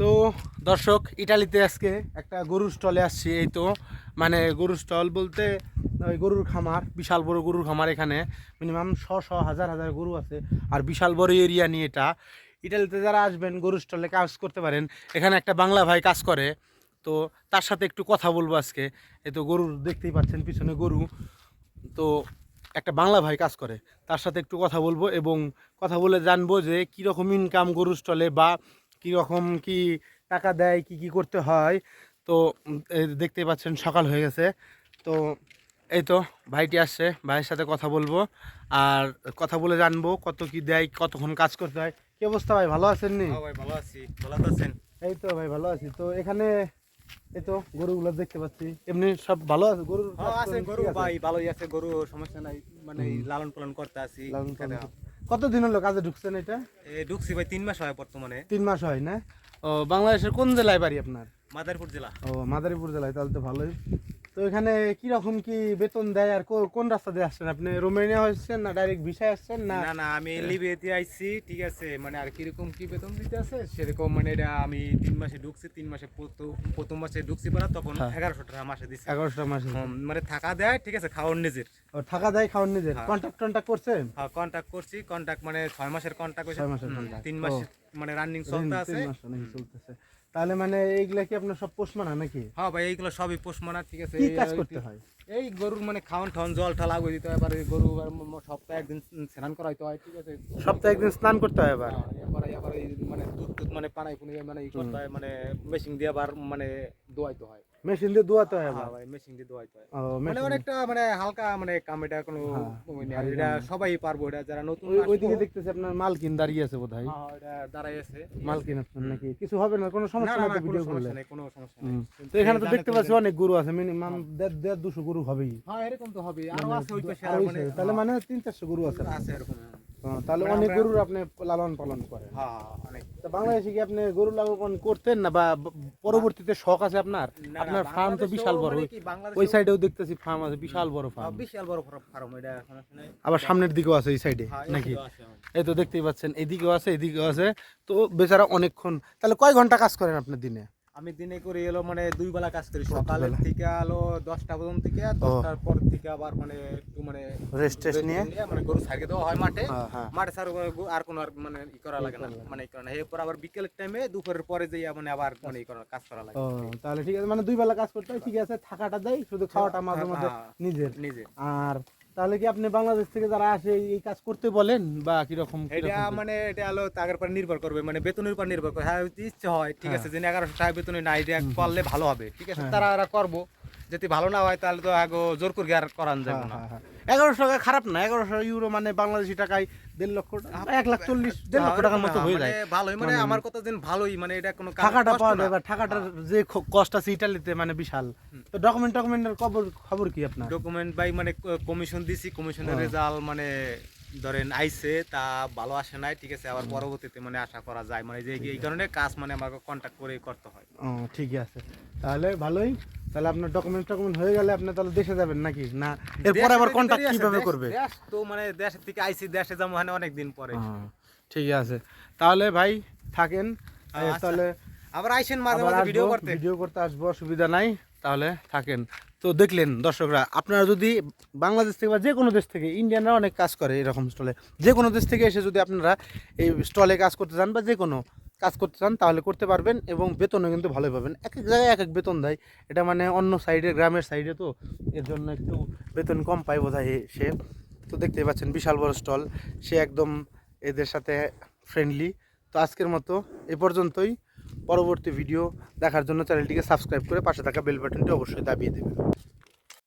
তো দর্শক, ইটালিতে আজকে একটা গরুর স্টলে আসছি। এই তো মানে গরুর স্টল বলতে ওই গরুর খামার, বিশাল বড় গরুর খামার। এখানে মিনিমাম হাজার হাজার গরু আছে, আর বিশাল বড় এরিয়া নিয়ে এটা। ইটালিতে যারা আসবেন গরুর স্টলে কাজ করতে পারেন। এখানে একটা বাংলা ভাই কাজ করে, তো তার সাথে একটু কথা বলবো আজকে। এই তো গরুর দেখতেই পাচ্ছেন পিছনে গরু, তো একটা বাংলা ভাই কাজ করে, তার সাথে একটু কথা বলবো এবং কথা বলে জানবো যে কীরকম ইনকাম গরুর স্টলে, বা কীরকম কি টাকা দেয়, কি কি করতে হয়। তো এই দেখতেই পাচ্ছেন সকাল হয়ে গেছে। তো এই তো ভাইটি আসছে, ভাইয়ের সাথে কথা বলবো আর কথা বলে জানবো কত কি দেয়, কতক্ষণ কাজ করতে হয়। কি অবস্থা ভাই, ভালো আছেন নি? ভাই ভালো আছি, ভালো আছেন? এই তো ভাই ভালো আছি। তো এখানে এই তো গরুগুলো দেখতে পাচ্ছি, এমনি সব ভালো আছে গরুর? আছে গরু ভাই, ভালোই আছে গরু, সমস্যা নাই। মানে লালন পালন করতে আছি। কতদিন হলো কাজে ঢুকছেন এটা? ঢুকছি ভাই 3 মাস হয় বর্তমানে। 3 মাস হয় না? ও, বাংলাদেশের কোন জেলায় বাড়ি আপনার? মাদারীপুর জেলা। ও, মাদারীপুর জেলায়, তাহলে তো ভালোই। তো এখানে কি রকম কি বেতন দেয়, আর কোন রাস্তা দিয়ে আসছেন আপনি? রোমানিয়া হচ্ছেন না ডাইরেক্ট ভিসায় আসছেন না? না না, আমি লিবিয়াতে আইছি, ঠিক আছে। মানে আর কিরকম কি বেতন দিতে আছে সেরকম, মানে এটা আমি 3 মাসে ঢুকছি। 3 মাসে প্রথম মাসে ঢুকছি পড়া, তখন 1100 টাকা মাসে দিচ্ছে। 1100 মাসে? মানে থাকা দেয়, ঠিক আছে, খাওয়ার নিজের। ও, থাকা দেয়, খাওয়ার নিজের। কন্ট্রাক্ট করছেন? হ্যাঁ, কন্ট্যাক্ট করছি। কন্ট্যাক্ট মানে 6 মাসের কন্ট্যাক্ট হইছে। 6 মাসের কন্ট্রাক্ট? 3 মাস মানে রানিং চলতে আছে। 3 মাস নাকি চলতেছে? তাহলে মানে এইগুলা কি আপনার সব পোষ মানা নাকি? হ্যাঁ ভাই, এইগুলো সবই পোষ মানা, ঠিক আছে। কি কাজ করতে হয়? এই গরুর মানে খাওয়ান ঠাওয়ান, জল ঠল আগুয়ে দিতে হয়, এবার গরু সপ্তাহে একদিন স্নান করাইতে হয়, ঠিক আছে। সপ্তাহে একদিন স্নান করতে হয় আবার? এবার এই মানে দুধ টুধ মানে পানাই পুনি মানে ই করতে হয়, মানে মেশিন দিয়ে আবার মানে দোয়াইতে হয়। মেশিন দিয়ে ধোয়াতে হয় হ্যাঁ আবার? ভাই, মেশিন দিয়ে দোয়াইতে হয়। ও, মানে অনেকটা মানে হালকা মানে কাম, এটা কোনো এটা সবাই পারবো, এটা যারা নতুন ওইদিকে দেখতেছি আপনার মালকিন দাঁড়িয়ে আছে বোধহয়। হ্যাঁ, এটা দাঁড়াই আছে। মালকিন আপনার নাকি? কিছু হবে না, কোনো সমস্যা না নাই না, তো কোনো ভিডিও করলে? সমস্যা নেই, কোনো সমস্যা নেই। তো এখানে তো দেখতে পাচ্ছি অনেক গরু আছে, মিনিমাম 150-200 গরু হবেই। হ্যাঁ, এরকম তো হবে, আরো আছে ওই পাশে আর ওই মানে। side, তাহলে মানে 300-400 গরু আছে? আছে এরকম। তাহলে অনেক গরুর আপনি লালন পালন করেন? হ্যাঁ অনেক। তো বাংলাদেশে কি আপনি গরু লালন পালন করতেন না, বা পরবর্তীতে শখ আছে আপনার? আপনার ফার্ম তো বিশাল বড়, ওই সাইডেও দেখতেছি ফার্ম আছে, বিশাল বড় ফার্ম। বিশাল বড় ফার্ম, এটা সমস্যা নাই। আবার সামনের দিকেও আছে এই সাইডে নাকি? এই তো দেখতেই পাচ্ছেন, এদিকেও আছে এদিকেও আছে। তো বেচারা অনেকক্ষণ, তাহলে কয় ঘন্টা কাজ করেন আপনার দিনে? আমি দিনে করে এলো মানে 2 বেলা কাজ করি, সকালের থেকে আলো 10টা পর্যন্ত, থেকে 10টার পর থেকে আবার মানে একটু মানে রেস্ট নিয়ে মানে গরু ছাড়িয়ে দেওয়া হয় মাঠে। হ্যাঁ। মাঠে ছাড়া আর কোনো আর মানে ই করা লাগে না, মানে ই করা না। এরপর আবার বিকেলের টাইমে দুপুরের পরে যেয়ে মানে আবার মানে ই করা, কাজ করা লাগে। ও, তাহলে ঠিক আছে, মানে 2 বেলা কাজ করতে হয়, ঠিক আছে। থাকাটা দেয়, শুধু খাওয়াটা মাঝে মধ্যে নিজের। আর তাহলে কি আপনি বাংলাদেশ থেকে যারা আসে এই কাজ করতে বলেন, বা কিরকম? এটা মানে এটা হলো তাদের উপর নির্ভর করবে, মানে বেতনের উপর নির্ভর করে। হ্যাঁ, ইচ্ছে হয়, ঠিক আছে, যে 1100 টাকা বেতনে না, এটা করলে ভালো হবে, ঠিক আছে, তারা করবো। যদি ভালো না হয় তাহলে তো আগে জোর করে আর করান যাবে না। 1100 টাকা খারাপ না, 1100 ইউরো মানে বাংলাদেশি টাকায় 1.5 লক্ষ টাকা, 1,40,000 1.5 লক্ষ টাকার মতো হয়ে যায়। ভালোই, মানে আমার কথা দিন ভালোই, মানে এটা কোনো টাকাটা পাওয়া যায়, টাকাটার যে কষ্ট আছে ইটালিতে মানে বিশাল। তো ডকুমেন্টের খবর কি আপনার? ডকুমেন্ট ভাই মানে কমিশন দিছি, কমিশনের রেজাল্ট মানে ধরেন আইছে, তা ভালো আসে নাই, ঠিক আছে। আবার পরবর্তীতে মানে আশা করা যায়, মানে যে এই কারণে কাজ মানে আমাকে কন্ট্যাক্ট করে করতে হয়। ও, ঠিক আছে, তাহলে ভালোই। তাহলে আপনার ডকুমেন্ট হয়ে গেলে আপনি তাহলে দেশে যাবেন নাকি না? এরপরে আবার কন্ট্যাক্ট কিভাবে করবে? দেশ তো মানে দেশের থেকে আইছি, দেশে যাবো মানে অনেক দিন পরে। ঠিক আছে, তাহলে ভাই থাকেন। তাহলে আবার আইসেন মাঝে মাঝে ভিডিও করতে আসবো, অসুবিধা নাই। তাহলে থাকেন। তো দেখলেন দর্শকরা, আপনারা যদি বাংলাদেশ থেকে বা যে কোনো দেশ থেকে, ইন্ডিয়ানরা অনেক কাজ করে এরকম স্টলে, যে কোনো দেশ থেকে এসে যদি আপনারা এই স্টলে কাজ করতে চান বা যে কোনো কাজ করতে চান তাহলে করতে পারবেন, এবং বেতনও কিন্তু ভালোই পাবেন। এক এক জায়গায় এক এক বেতন দেয়, এটা মানে অন্য সাইডে, গ্রামের সাইডে, তো এর জন্য একটু বেতন কম পায় বোধ হয় সে। তো দেখতেই পাচ্ছেন বিশাল বড় স্টল, সে একদম এদের সাথে ফ্রেন্ডলি। তো আজকের মতো এ পর্যন্তই। পরবর্তী ভিডিও দেখার জন্য চ্যানেলটিকে সাবস্ক্রাইব করে পাশে থাকা বেল বাটনটি অবশ্যই দাবিয়ে দেবেন।